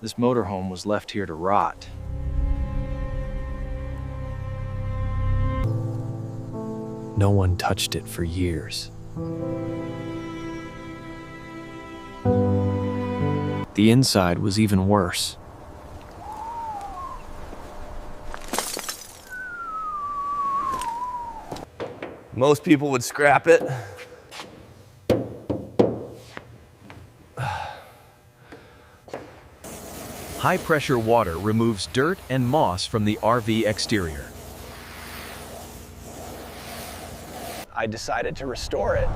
This motorhome was left here to rot. No one touched it for years. The inside was even worse. Most people would scrap it. High-pressure water removes dirt and moss from the RV exterior. I decided to restore it.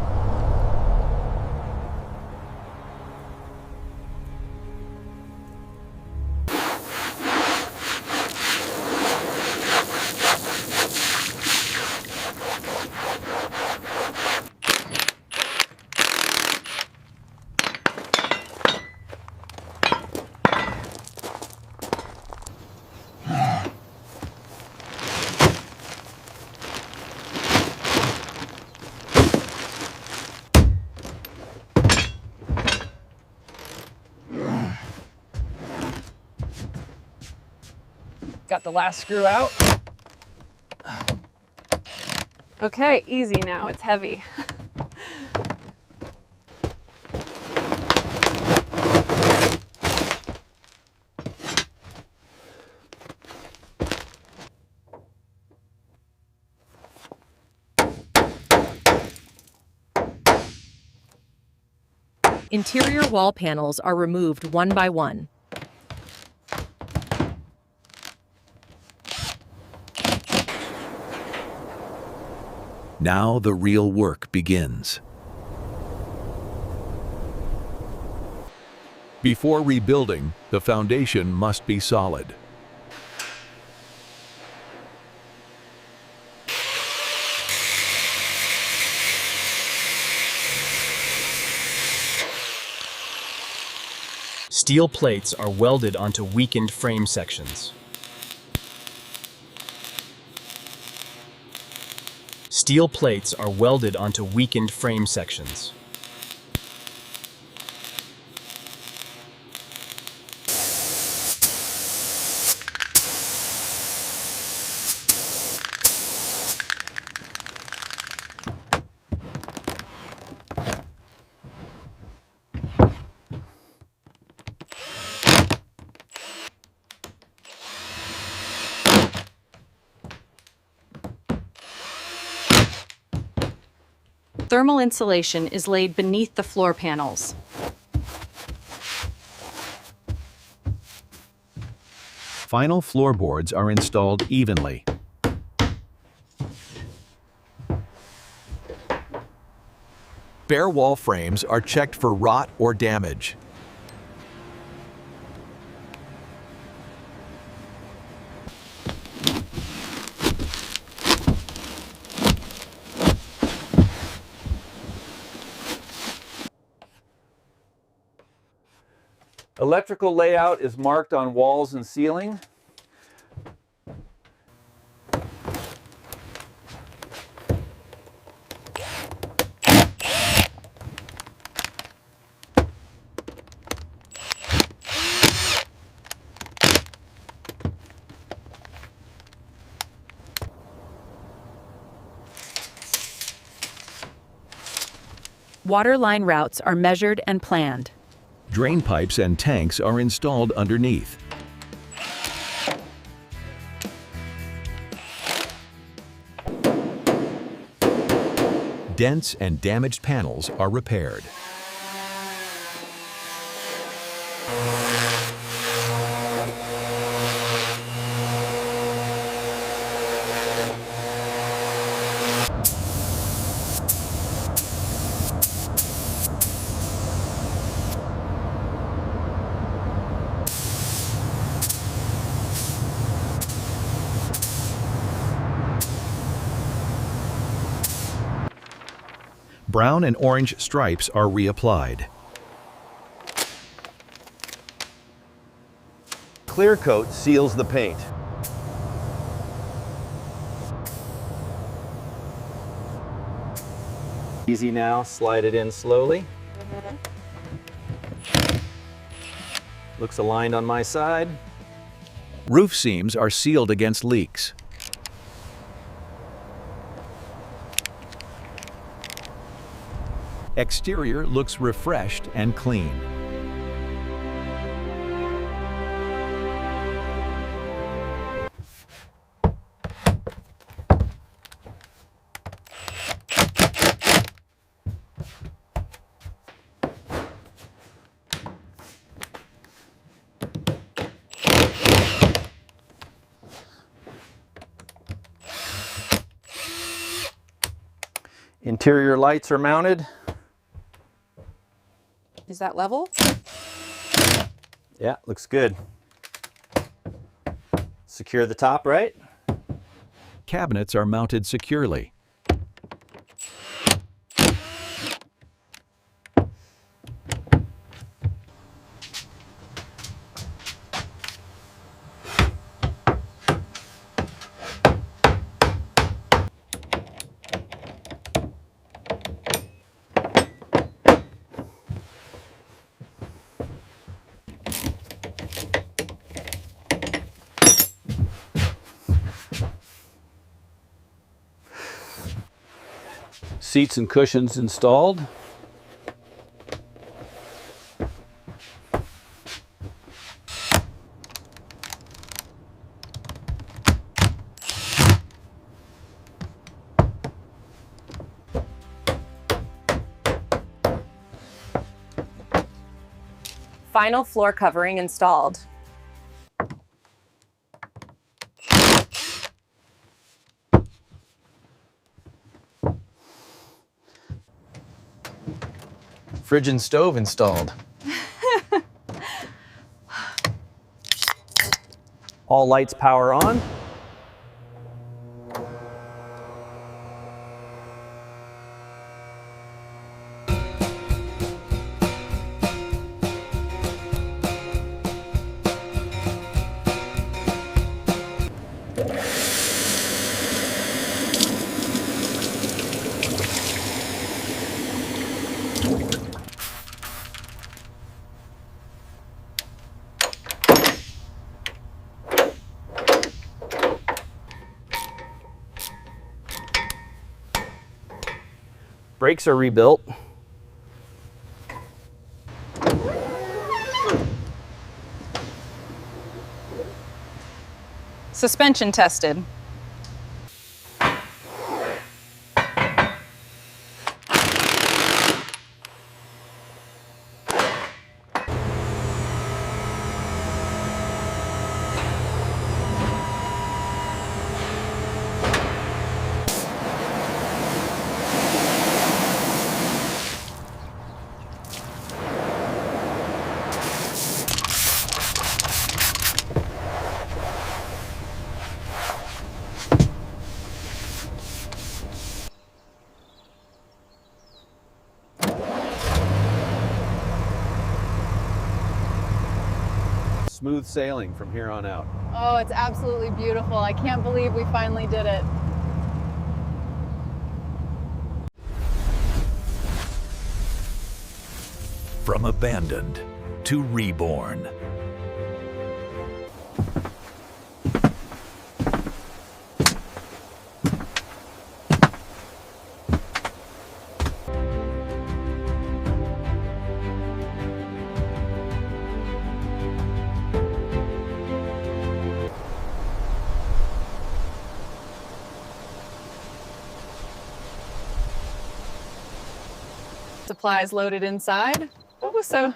Got the last screw out. Okay, easy now, it's heavy. Interior wall panels are removed one by one. Now the real work begins. Before rebuilding, the foundation must be solid. Steel plates are welded onto weakened frame sections. Steel plates are welded onto weakened frame sections. Thermal insulation is laid beneath the floor panels. Final floorboards are installed evenly. Bare wall frames are checked for rot or damage. Electrical layout is marked on walls and ceiling. Water line routes are measured and planned. Drain pipes and tanks are installed underneath. Dents and damaged panels are repaired. Brown and orange stripes are reapplied. Clear coat seals the paint. Easy now, slide it in slowly. Looks aligned on my side. Roof seams are sealed against leaks. Exterior looks refreshed and clean. Interior lights are mounted. Is that level? Yeah, looks good. Secure the top, right? Cabinets are mounted securely. Seats and cushions installed. Final floor covering installed. Fridge and stove installed. All lights power on. Brakes are rebuilt. Suspension tested. Smooth sailing from here on out. Oh, it's absolutely beautiful. I can't believe we finally did it. From abandoned to reborn. Supplies loaded inside. Oh, so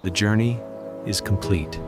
The journey is complete.